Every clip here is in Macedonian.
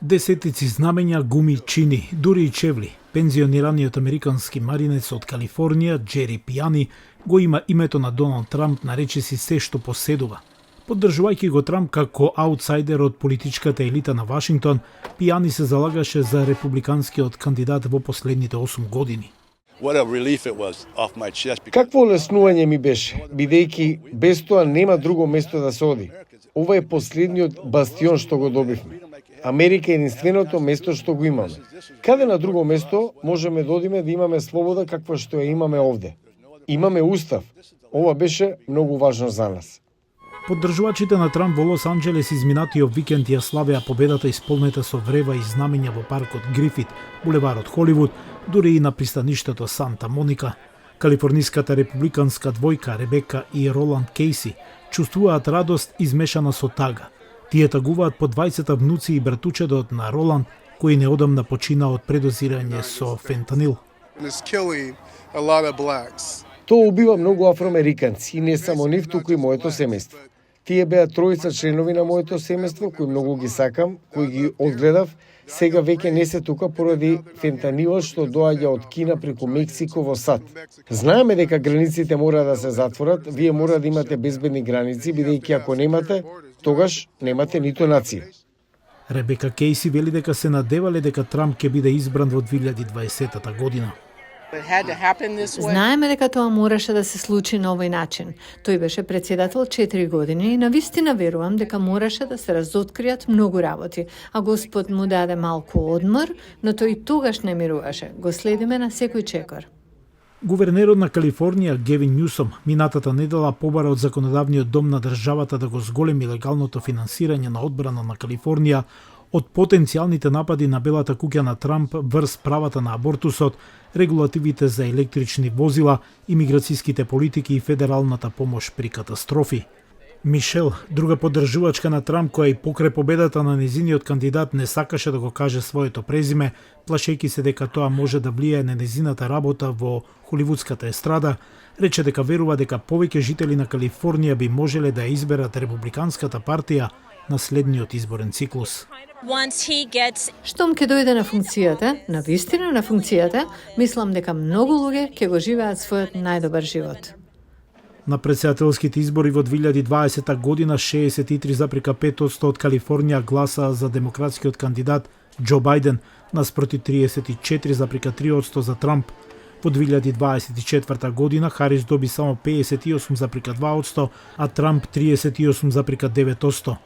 Десетици знамења, гуми, чини, дури и чевли. Пензионираниот американски маринец од Калифорнија, Джери Пијани, го има името на Доналд Трамп на речиси се што поседува. Поддржувајќи го Трамп како аутсайдер од политичката елита на Вашингтон, Пијани се залагаше за републиканскиот кандидат во последните 8 години. Какво олеснување ми беше, бидејќи без тоа нема друго место да се оди. Ова е последниот бастион што го добивме. Америка е единственото место што го имаме. Каде на друго место можеме да одиме да имаме слобода каква што ја имаме овде? Имаме устав. Ова беше многу важно за нас. Поддржувачите на Трамп во Лос Анџелес изминатиот викенд ја славеа победата исполнета со врева и знамења во паркот Грифит, булеварот Холивуд, дури и на пристаништето Санта Моника. Калифорниската републиканска двојка Ребека и Роланд Кейси чувствуваат радост измешана со тага. Тие тагуваат по 20 внуци и братучедот на Роланд, кој неодамна почина од предозирање со фентанил. Тоа убива многу афроамериканци и не само нив, туку и моето семејство. Тие беа тројца членови на моето семејство, кои многу ги сакам, кои ги одгледав, сега веќе не се тука поради фентанилот што доаѓа од Кина преку Мексико во САД. Знаеме дека границите мора да се затворат, вие мора да имате безбедни граници, бидејќи ако немате, тогаш немате ниту нација. Ребека Кейси вели дека се надевале дека Трамп ќе биде избран во 2020 година. Знаеме дека тоа мораше да се случи на овој начин. Тој беше председател 4 години и навистина верувам дека мораше да се разоткријат многу работи, а Господ му даде малку одмор, но тој тогаш не мируваше. Го следиме на секој чекор. Гувернерот на Калифорнија Гевин Њусом минатата недела побара од законодавниот дом на државата да го зголеми легалното финансирање на одбрана на Калифорнија од потенцијалните напади на Белата куќа на Трамп врз правата на абортусот, регулативите за електрични возила, имиграцијските политики и федералната помош при катастрофи. Мишел, друга поддржувачка на Трамп која и покрај победата на незиниот кандидат не сакаше да го каже своето презиме, плашејќи се дека тоа може да влијае на незината работа во холивудската естрада, рече дека верува дека повеќе жители на Калифорнија би можеле да ја изберат републиканската партија на следниот изборен циклус. Штом ќе дојде на функцијата, на вистина на функцијата, мислам дека многу луѓе ќе го живеат својот најдобар живот. На претседателските избори во 2020 година 63,5% од Калифорнија гласаа за демократскиот кандидат Џо Бајден, наспроти 34,3% за Трамп. Во 2024 година Харис доби само 58,2%, а Трамп 38,9%.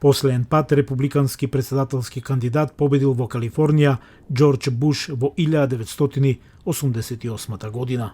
Последен пат републикански претседателски кандидат победил во Калифорнија Џорџ Буш во 1988 година.